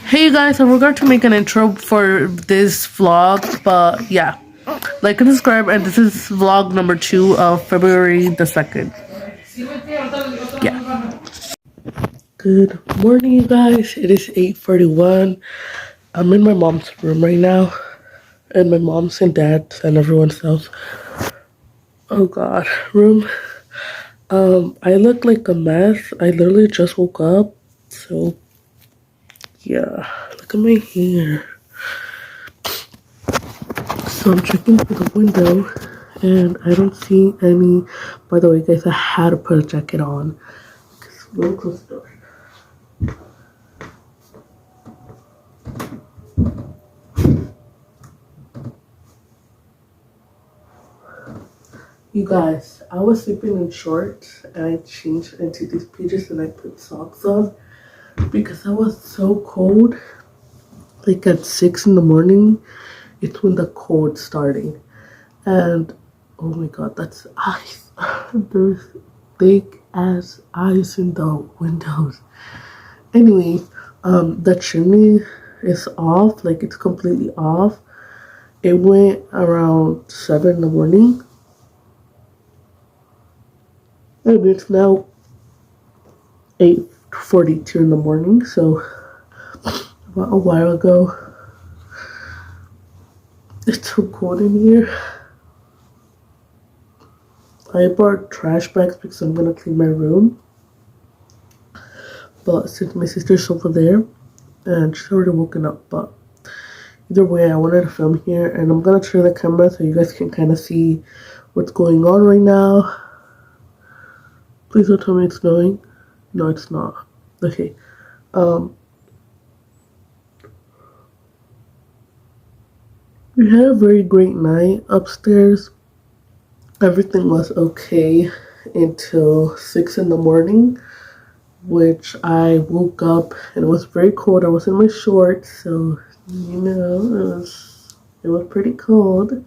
Hey you guys, I forgot to make an intro for this vlog, but yeah, like and subscribe, and this is vlog number 2 of February the 2nd. Yeah. Good morning, you guys. It is 8:41. I'm in my mom's room right now, and my mom's and dad's and everyone's else. Oh god, room. I look like a mess. I literally just woke up, so yeah. Look at my hair. So I'm checking through the window and I don't see any. By the way, guys, I had to put a jacket on. Really close the door. You guys, I was sleeping in shorts and I changed into these pages and I put socks on because I was so cold. Like at 6 in the morning, it's when the cold starting. And oh my god, that's ice. There's big ass ice in the windows. Anyway, the chimney is off, like it's completely off. It went around 7 in the morning. And it's now 8:42 in the morning, so about a while ago. It's so cold in here. I brought trash bags because I'm gonna clean my room. But since my sister's over there and she's already woken up, but either way, I wanted to film here and I'm gonna turn the camera so you guys can kind of see what's going on right now. Please don't tell me it's snowing. No, it's not. Okay. We had a very great night upstairs. Everything was okay until 6 in the morning, which I woke up and it was very cold. I was in my shorts, so you know, it was pretty cold.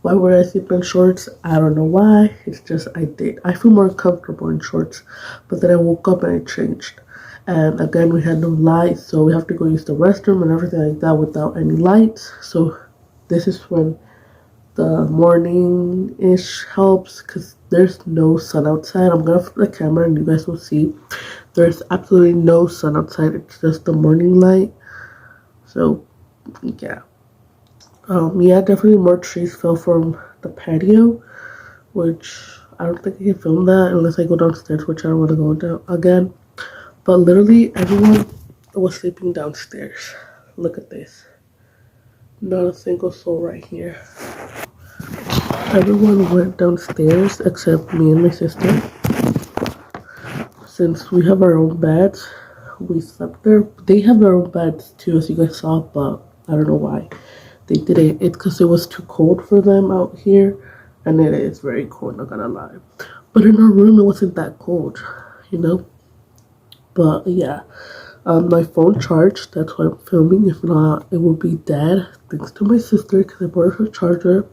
Why would I sleep in shorts? I don't know why. It's just I did. I feel more comfortable in shorts. But then I woke up and I changed. And again, we had no lights, so we have to go use the restroom and everything like that without any lights. So this is when the morning-ish helps because there's no sun outside. I'm gonna flip the camera and you guys will see. There's absolutely no sun outside. It's just the morning light. So yeah. Yeah, definitely more trees fell from the patio, which I don't think I can film that unless I go downstairs, which I don't want to go down again. But literally everyone was sleeping downstairs. Look at this. Not a single soul right here. Everyone went downstairs except me and my sister. Since we have our own beds, we slept there. They have their own beds too, as you guys saw, but I don't know why they did it. It's because it was too cold for them out here, and it is very cold, not gonna lie. But in our room, it wasn't that cold, you know. But yeah, my phone charged. That's why I'm filming. If not, it would be dead. Thanks to my sister, because I bought her charger.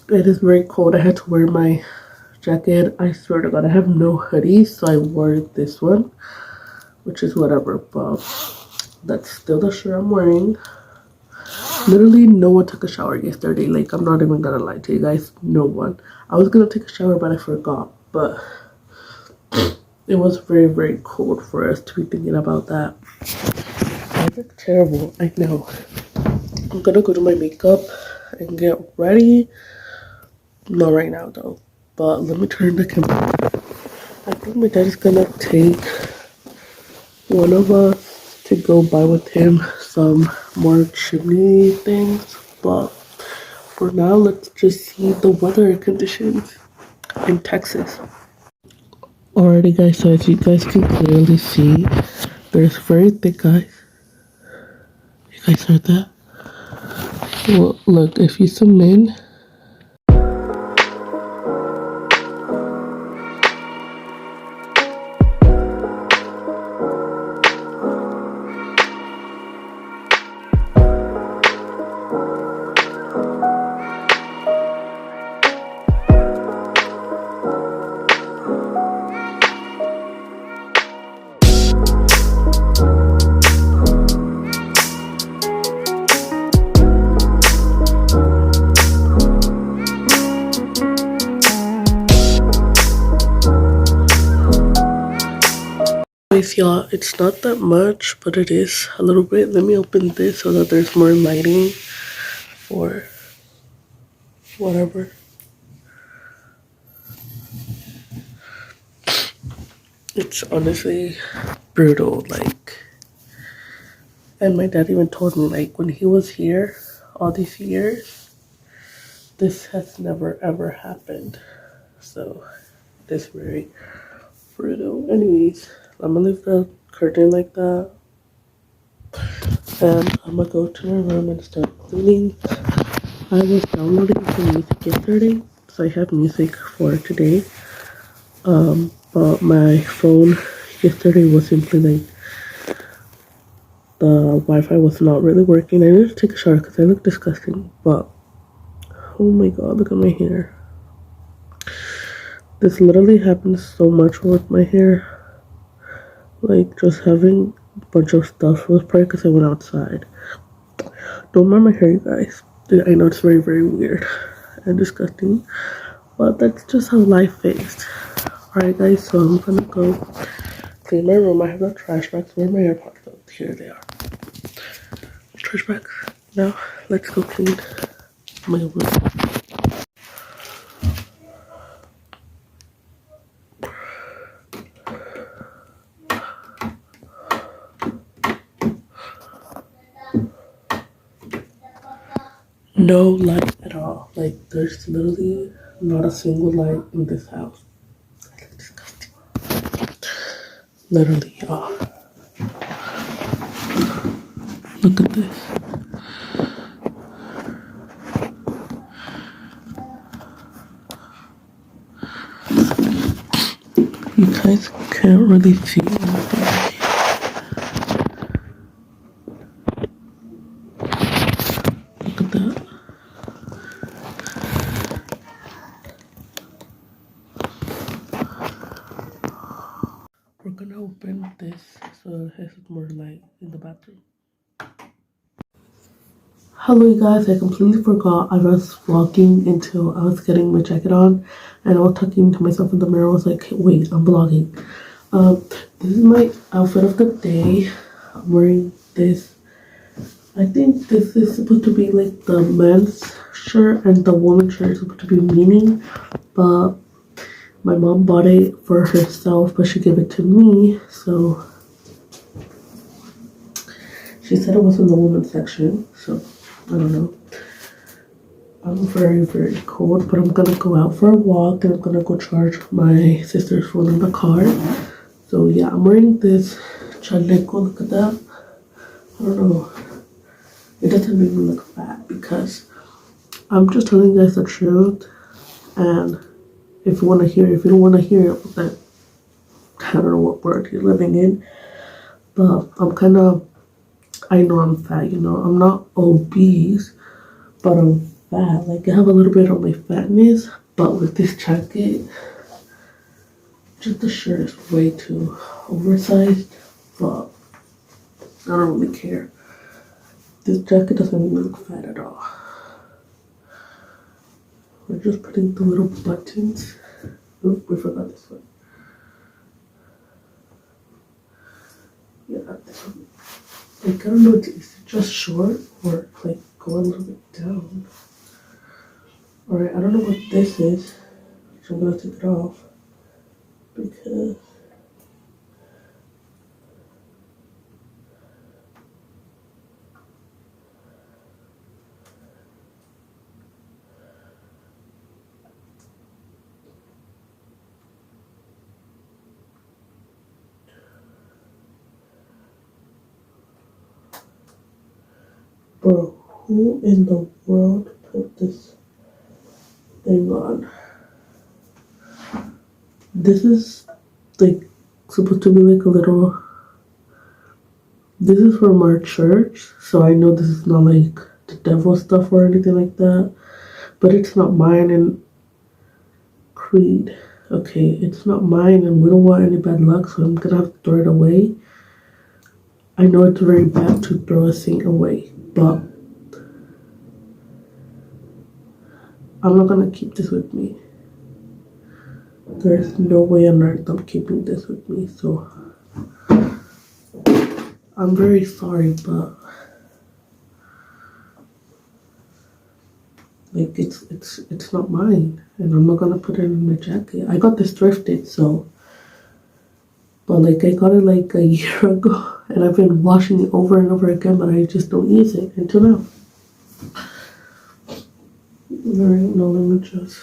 It is very cold. I had to wear my jacket. I swear to God, I have no hoodie, so I wore this one, which is whatever, but that's still the shirt I'm wearing. Literally, no one took a shower yesterday. Like, I'm not even gonna lie to you guys. No one. I was gonna take a shower, but I forgot. But it was very, very cold for us to be thinking about that. I look terrible. I know. I'm gonna go do my makeup and get ready. Not right now, though. But let me turn the camera. I think my dad is gonna take one of us to go buy with him some more chimney things. But for now, let's just see the weather conditions in Texas. Alrighty, guys, so as you guys can clearly see, there's very thick ice. You guys heard that? Well, look, if you zoom in, Anyways, y'all, it's not that much, but it is a little bit. Let me open this so that there's more lighting or whatever. It's honestly brutal, like, and my dad even told me, like, when he was here all these years, this has never ever happened. So it's very brutal. Anyways, I'm gonna leave the curtain like that, and I'm gonna go to my room and start cleaning. I was downloading some music yesterday, so I have music for today. But my phone yesterday was simply like the Wi-Fi was not really working. I need to take a shower because I look disgusting. But oh my god, look at my hair. This literally happens so much with my hair. Like just having a bunch of stuff. It was probably because I went outside. Don't mind my hair, you guys. I know it's very, very weird and disgusting, but that's just how life is. Alright, guys, so I'm gonna go clean my room. I have the trash bags. Where are my AirPods? Oh, here they are. Trash bags. Now, let's go clean my room. No light at all. Like, there's literally not a single light in this house. That's disgusting. Literally, y'all. Look at this. You guys can't really see anything. Look at that. We're gonna open this so it has more light in the bathroom. Hello, you guys. I completely forgot. I was walking until I was getting my jacket on, and I was talking to myself in the mirror. I was like, wait, I'm vlogging. This is my outfit of the day. I'm wearing this. I think this is supposed to be like the men's shirt, and the woman's shirt is supposed to be meaning, but my mom bought it for herself, but she gave it to me, so she said it was in the women's section, so I don't know. I'm very, very cold, but I'm gonna go out for a walk and I'm gonna go charge my sister's phone in the car. So yeah, I'm wearing this chaleco. Look at that. I don't know. It doesn't make me look fat because I'm just telling you guys the truth. And if you want to hear it, if you don't want to hear it, then I don't know what world you're living in. But I know I'm fat, you know. I'm not obese, but I'm fat. Like, I have a little bit of my fatness, but with this jacket, just the shirt is way too oversized, but I don't really care. This jacket doesn't make me look fat at all. We're just putting the little buttons. Oh, we forgot this one. Yeah, this one. Like, I don't know, is it just short or like go a little bit down? Alright, I don't know what this is, so I'm gonna take it off because bro, who in the world put this thing on? This is like supposed to be like a little. This is from our church, so I know this is not like the devil stuff or anything like that. But it's not mine and Creed. Okay, it's not mine and we don't want any bad luck, so I'm gonna have to throw it away. I know it's very bad to throw a thing away, but I'm not gonna keep this with me. There's no way on earth I'm keeping this with me, so I'm very sorry, but like it's not mine, and I'm not gonna put it in my jacket. I got this thrifted, so, but like I got it like a year ago, and I've been washing it over and over again, but I just don't use it until now. Alright, now let me just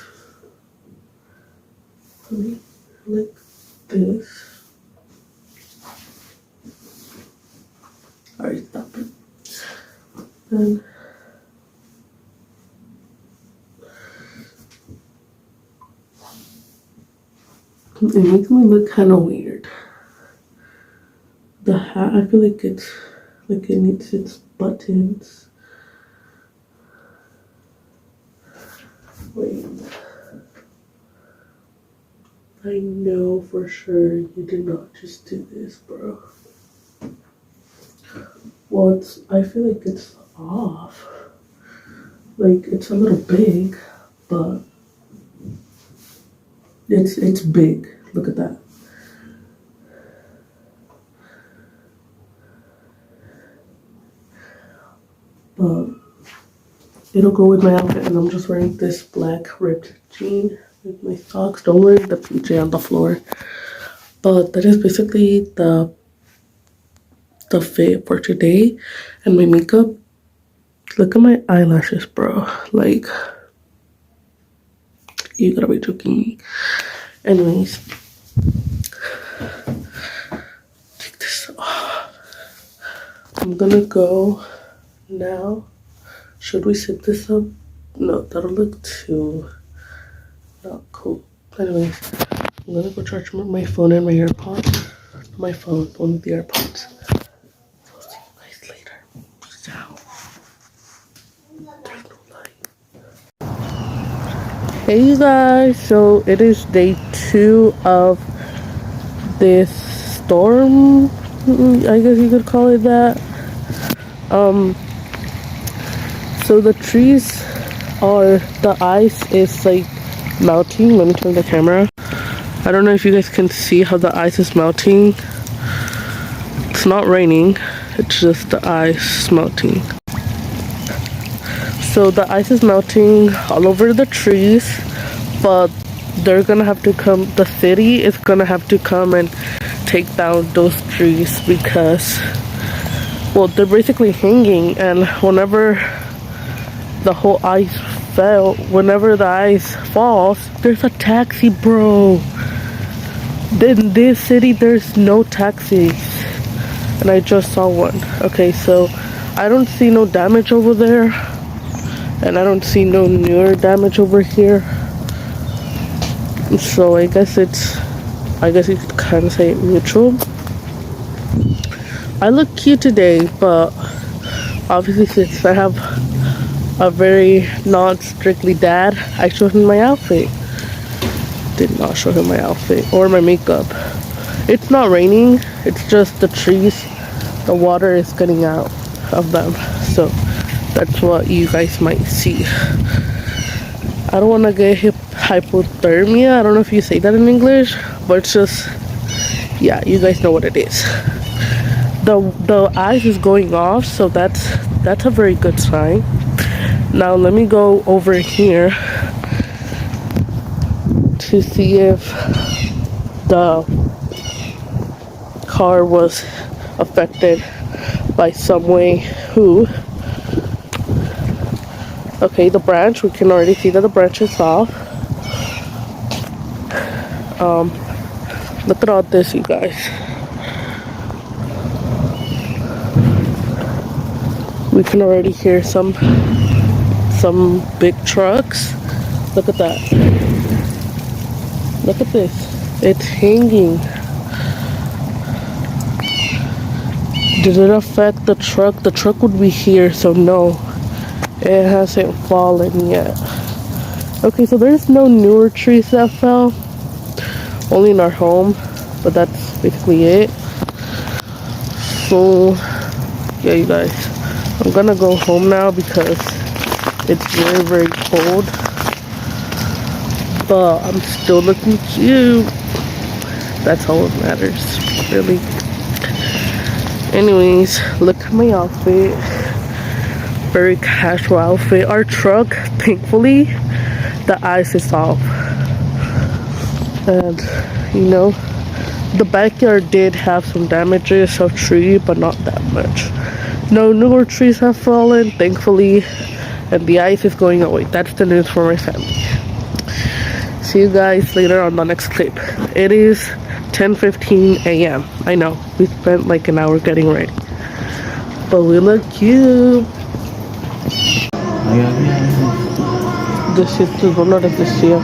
like this. Alright, stop it. Then it makes me look kind of weird. The hat, I feel like it needs its buttons. Wait. I know for sure you did not just do this, bro. Well, I feel like it's off. Like, it's a little big, but it's big. Look at that. But it'll go with my outfit, and I'm just wearing this black ripped jean with my socks. Don't worry, the PJ on the floor. But that is basically the fit for today. And my makeup, look at my eyelashes, bro. Like, you gotta be joking me. Anyways, take this off. I'm gonna go now. Should we sit this up? No, that'll look too not cool. Anyways, I'm gonna go charge my phone and my AirPods. My phone, one of the AirPods. So see you guys later. Peace out. There's no light. Hey you guys, so it is day 2 of this storm, I guess you could call it that. So the trees the ice is like melting. Let me turn the camera. I don't know if you guys can see how the ice is melting. It's not raining, it's just the ice melting. So the ice is melting all over the trees, but they're gonna have to come, the city is gonna have to come and take down those trees because, well, they're basically hanging, and whenever the whole ice whenever the ice falls, there's a taxi, bro. In this city, there's no taxis, and I just saw one. Okay, so I don't see no damage over there, and I don't see no newer damage over here. So I guess you could kind of say neutral. I look cute today, but obviously since I have a very not strictly dad, I showed him my outfit. Did not show him my outfit or my makeup. It's not raining, it's just the trees, the water is getting out of them, so that's what you guys might see. I don't want to get hypothermia. I don't know if you say that in English, but it's just, yeah, you guys know what it is. The ice is going off, so that's a very good sign. Now let me go over here to see if the car was affected by some way. Okay, the branch, we can already see that the branch is off. Look at all this, you guys. We can already hear some big trucks. Look at that. Look at this. It's hanging. Did it affect the truck? The truck would be here, so no. It hasn't fallen yet. Okay, so there's no newer trees that fell. Only in our home, but that's basically it. So, yeah, you guys. I'm gonna go home now because it's very, very cold. But I'm still looking cute. That's all that matters, really. Anyways, look at my outfit. Very casual outfit. Our truck, thankfully, the ice is off. And, you know, the backyard did have some damages of tree, but not that much. No newer trees have fallen, thankfully, and the ice is going away. That's the news for my family. See you guys later on the next clip. It is 10:15 a.m. I know, we spent like an hour getting ready, but we look cute. $200 decía.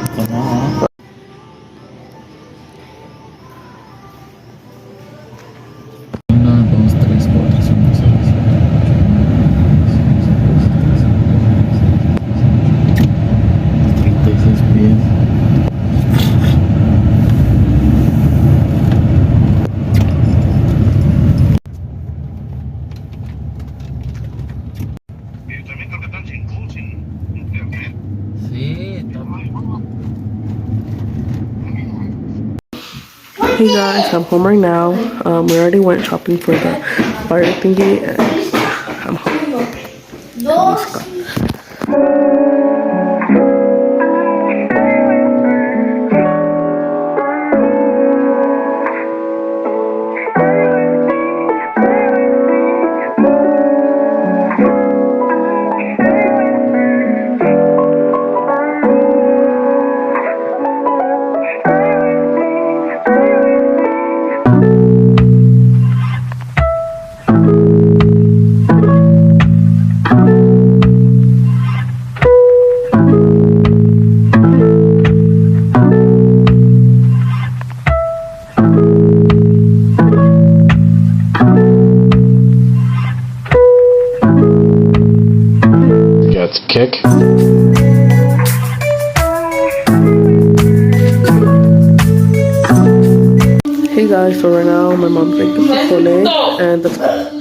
Hey guys, I'm home right now. We already went shopping for the fire thingy and I'm home. Let's go. Kick. Hey guys, so right now my mom's making pozole and let's go.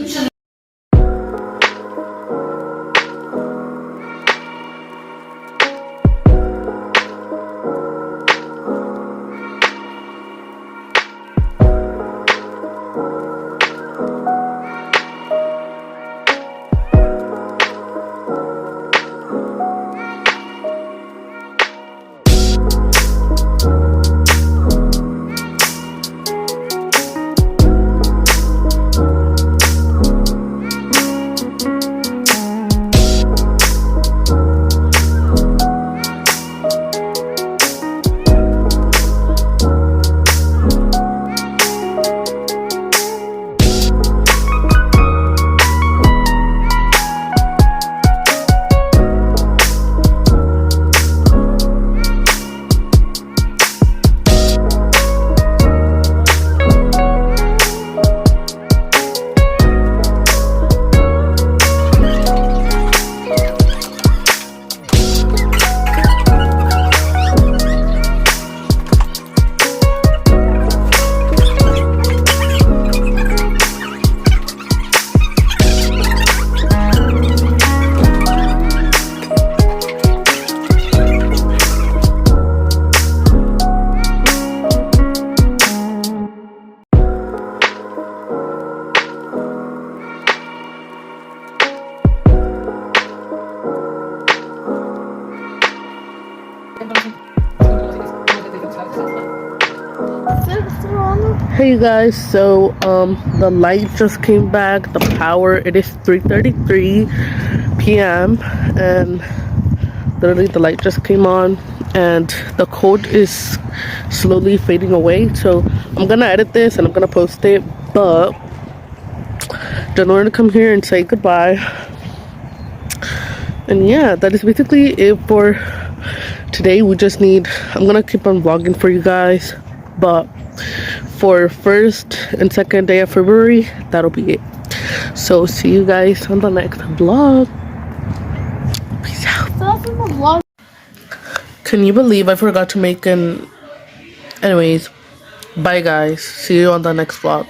Hey you guys, so the light just came back, the power. It is 3:33 p.m. and literally the light just came on and the cold is slowly fading away. So I'm gonna edit this and I'm gonna post it, but just wanted to come here and say goodbye. And yeah, that is basically it for today. We just need, I'm gonna keep on vlogging for you guys, but for first and second day of February, that'll be it. So see you guys on the next vlog. Peace out. Can you believe I forgot to make an... Anyways, bye guys. See you on the next vlog.